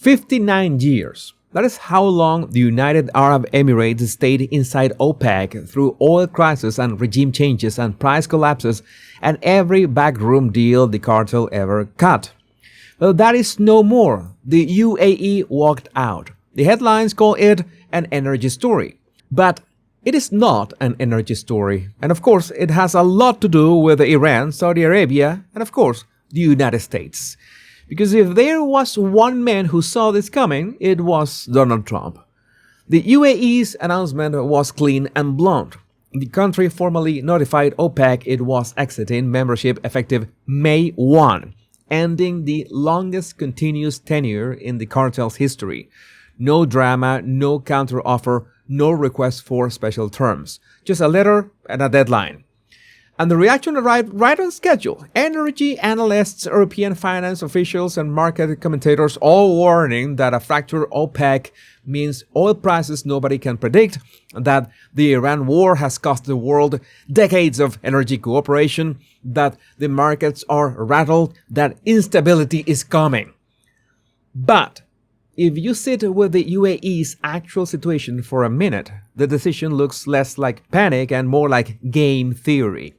59 years. That is how long the United Arab Emirates stayed inside OPEC through oil crisis and regime changes and price collapses and every backroom deal the cartel ever cut. Well, that is no more. The UAE walked out. The headlines call it an energy story. But it is not an energy story. And of course, it has a lot to do with Iran, Saudi Arabia, and of course, the United States. Because if there was one man who saw this coming, it was Donald Trump. The UAE's announcement was clean and blunt. The country formally notified OPEC it was exiting membership effective May 1, ending the longest continuous tenure in the cartel's history. No drama, no counteroffer, no request for special terms. Just a letter and a deadline. And the reaction arrived right on schedule. Energy analysts, European finance officials, and market commentators all warning that a fractured OPEC means oil prices nobody can predict, that the Iran war has cost the world decades of energy cooperation, that the markets are rattled, that instability is coming. But if you sit with the UAE's actual situation for a minute, the decision looks less like panic and more like game theory.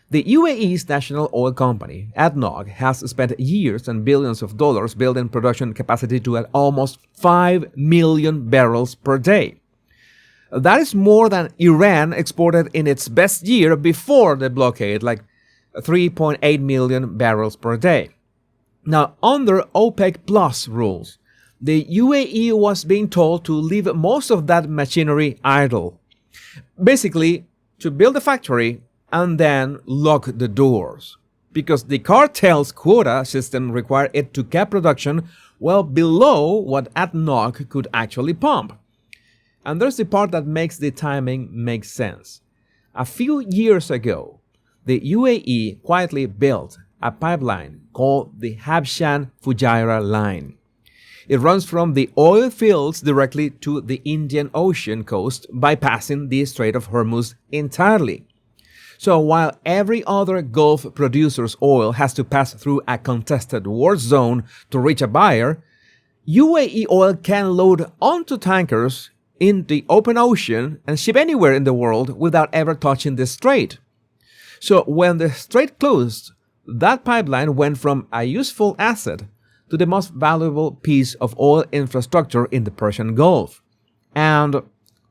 The UAE's national oil company, ADNOC, has spent years and billions of dollars building production capacity to at almost 5 million barrels per day. That is more than Iran exported in its best year before the blockade, like 3.8 million barrels per day. Now, under OPEC Plus rules, the UAE was being told to leave most of that machinery idle. Basically, to build a factory and then lock the doors, because the cartel's quota system required it to cap production well below what ADNOC could actually pump. And there's the part that makes the timing make sense. A few years ago, the UAE quietly built a pipeline called the Habshan-Fujairah line. It runs from the oil fields directly to the Indian Ocean coast, bypassing the Strait of Hormuz entirely. So while every other Gulf producer's oil has to pass through a contested war zone to reach a buyer, UAE oil can load onto tankers in the open ocean and ship anywhere in the world without ever touching the strait. So when the strait closed, that pipeline went from a useful asset to the most valuable piece of oil infrastructure in the Persian Gulf. And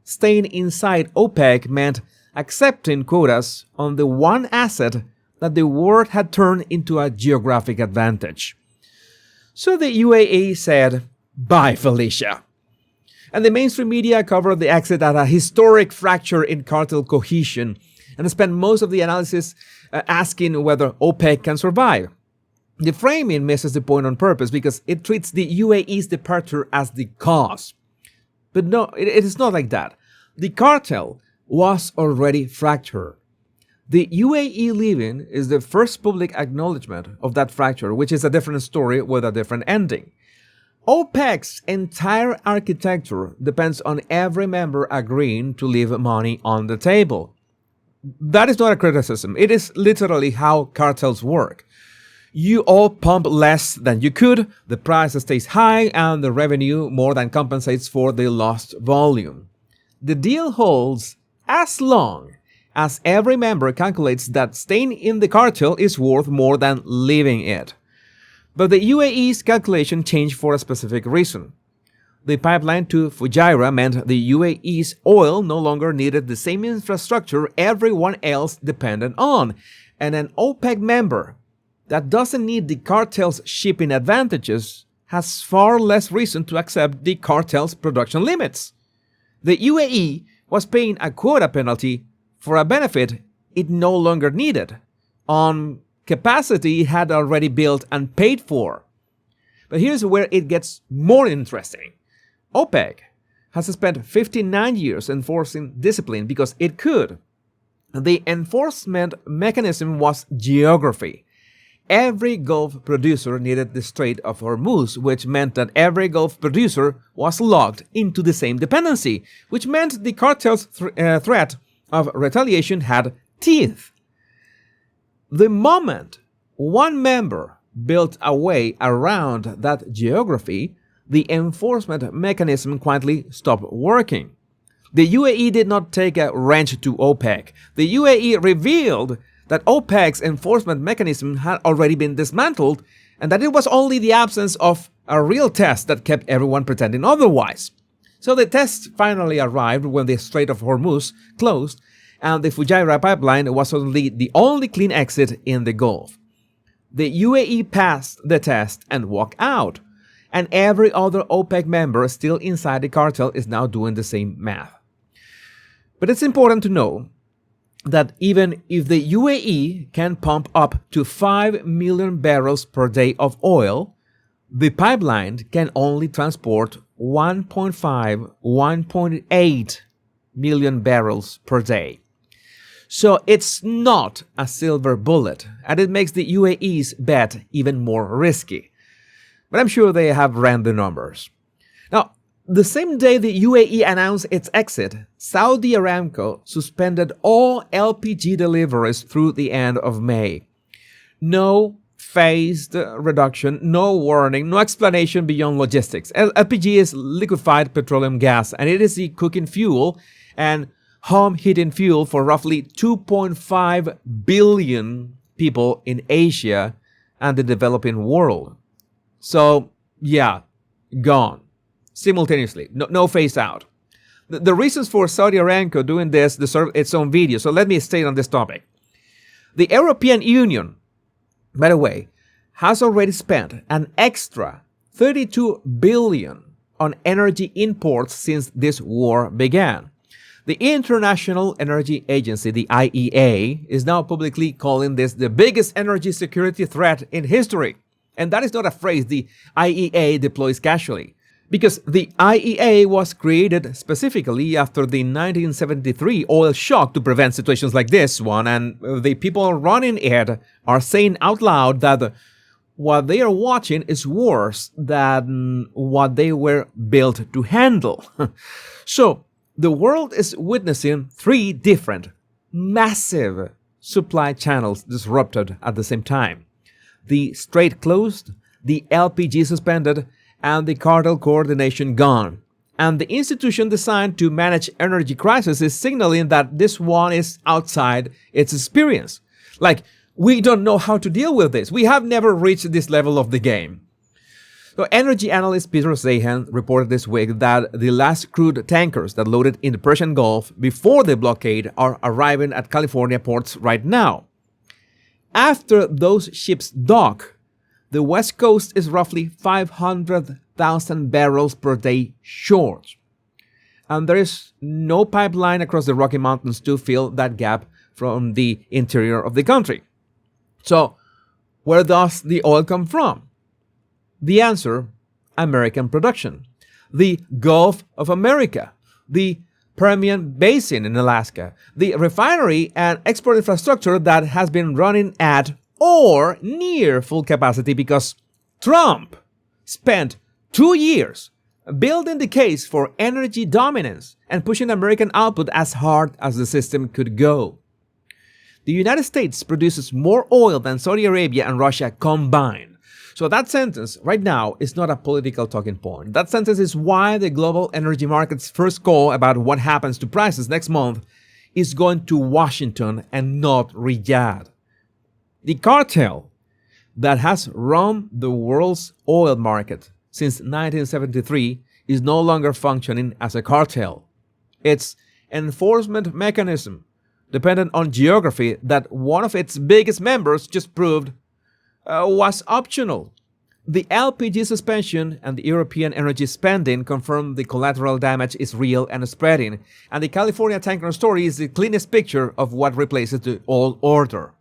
staying inside OPEC meant accepting quotas on the one asset that the world had turned into a geographic advantage. So the UAE said, "Bye, Felicia." And the mainstream media covered the exit as a historic fracture in cartel cohesion and spent most of the analysis asking whether OPEC can survive. The framing misses the point on purpose because it treats the UAE's departure as the cause. But no, it is not like that. The cartel was already fractured. The UAE leaving is the first public acknowledgement of that fracture, which is a different story with a different ending. OPEC's entire architecture depends on every member agreeing to leave money on the table. That is not a criticism. It is literally how cartels work. You all pump less than you could, the price stays high, and the revenue more than compensates for the lost volume. The deal holds as long as every member calculates that staying in the cartel is worth more than leaving it. But the UAE's calculation changed for a specific reason. The pipeline to Fujairah meant the UAE's oil no longer needed the same infrastructure everyone else depended on, and an OPEC member that doesn't need the cartel's shipping advantages has far less reason to accept the cartel's production limits. The UAE was paying a quota penalty for a benefit it no longer needed, on capacity it had already built and paid for. But here's where it gets more interesting. OPEC has spent 59 years enforcing discipline because it could. The enforcement mechanism was geography. Every Gulf producer needed the Strait of Hormuz, which meant that every Gulf producer was locked into the same dependency, which meant the cartel's threat of retaliation had teeth. The moment one member built a way around that geography, the enforcement mechanism quietly stopped working. The UAE did not take a wrench to OPEC. The UAE revealed that OPEC's enforcement mechanism had already been dismantled and that it was only the absence of a real test that kept everyone pretending otherwise. So the test finally arrived when the Strait of Hormuz closed and the Fujairah pipeline was suddenly the only clean exit in the Gulf. The UAE passed the test and walked out, and every other OPEC member still inside the cartel is now doing the same math. But it's important to know that even if the UAE can pump up to 5 million barrels per day of oil, the pipeline can only transport 1.8 million barrels per day. So it's not a silver bullet, and it makes the UAE's bet even more risky. But I'm sure they have ran the numbers. Now, the same day the UAE announced its exit, Saudi Aramco suspended all LPG deliveries through the end of May. No phased reduction, no warning, no explanation beyond logistics. LPG is liquefied petroleum gas, and it is the cooking fuel and home heating fuel for roughly 2.5 billion people in Asia and the developing world. So, yeah, gone. Simultaneously, no phase out. The reasons for Saudi Aramco doing this deserve its own video, so let me stay on this topic. The European Union, by the way, has already spent an extra 32 billion on energy imports since this war began. The International Energy Agency, the IEA, is now publicly calling this the biggest energy security threat in history. And that is not a phrase the IEA deploys casually, because the IEA was created specifically after the 1973 oil shock to prevent situations like this one, and the people running it are saying out loud that what they are watching is worse than what they were built to handle. So, the world is witnessing 3 different, massive supply channels disrupted at the same time. The Strait closed, the LPG suspended, and the cartel coordination gone. And the institution designed to manage energy crisis is signaling that this one is outside its experience. Like, we don't know how to deal with this. We have never reached this level of the game. So energy analyst Peter Zahan reported this week that the last crude tankers that loaded in the Persian Gulf before the blockade are arriving at California ports right now. After those ships dock, the West Coast is roughly 500,000 barrels per day short. And there is no pipeline across the Rocky Mountains to fill that gap from the interior of the country. So, where does the oil come from? The answer, American production. The Gulf of America, the Permian Basin in Alaska, the refinery and export infrastructure that has been running at or near full capacity because Trump spent 2 years building the case for energy dominance and pushing American output as hard as the system could go. The United States produces more oil than Saudi Arabia and Russia combined. So that sentence right now is not a political talking point. That sentence is why the global energy market's first call about what happens to prices next month is going to Washington and not Riyadh. The cartel that has run the world's oil market since 1973 is no longer functioning as a cartel. Its enforcement mechanism, dependent on geography that one of its biggest members just proved was optional. The LPG suspension and the European energy spending confirm the collateral damage is real and spreading, and the California tanker story is the cleanest picture of what replaces the old order.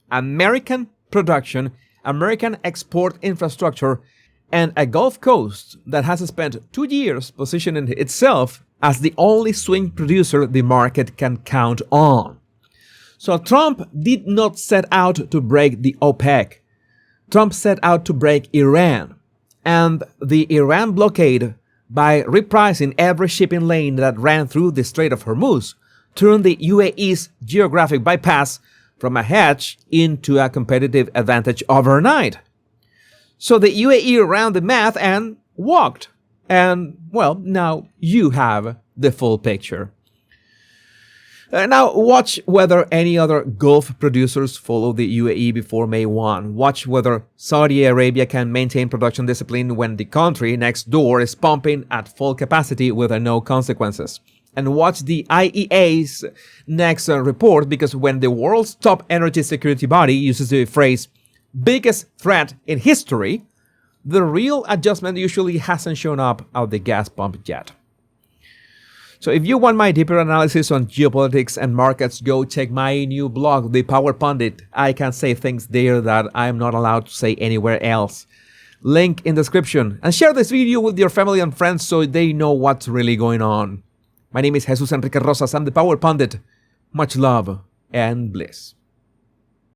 American production, American export infrastructure, and a Gulf Coast that has spent 2 years positioning itself as the only swing producer the market can count on. So Trump did not set out to break the OPEC. Trump set out to break Iran, and the Iran blockade, by repricing every shipping lane that ran through the Strait of Hormuz, turned the UAE's geographic bypass from a hedge into a competitive advantage overnight. So the UAE ran the math and walked. And, well, now you have the full picture. Now watch whether any other Gulf producers follow the UAE before May 1. Watch whether Saudi Arabia can maintain production discipline when the country next door is pumping at full capacity with no consequences. And watch the IEA's next report, because when the world's top energy security body uses the phrase biggest threat in history, the real adjustment usually hasn't shown up at the gas pump yet. So if you want my deeper analysis on geopolitics and markets, go check my new blog, The Power Pundit. I can say things there that I'm not allowed to say anywhere else. Link in description. And share this video with your family and friends so they know what's really going on. My name is Jesus Enrique Rosas. I'm The Power Pundit. Much love and bliss.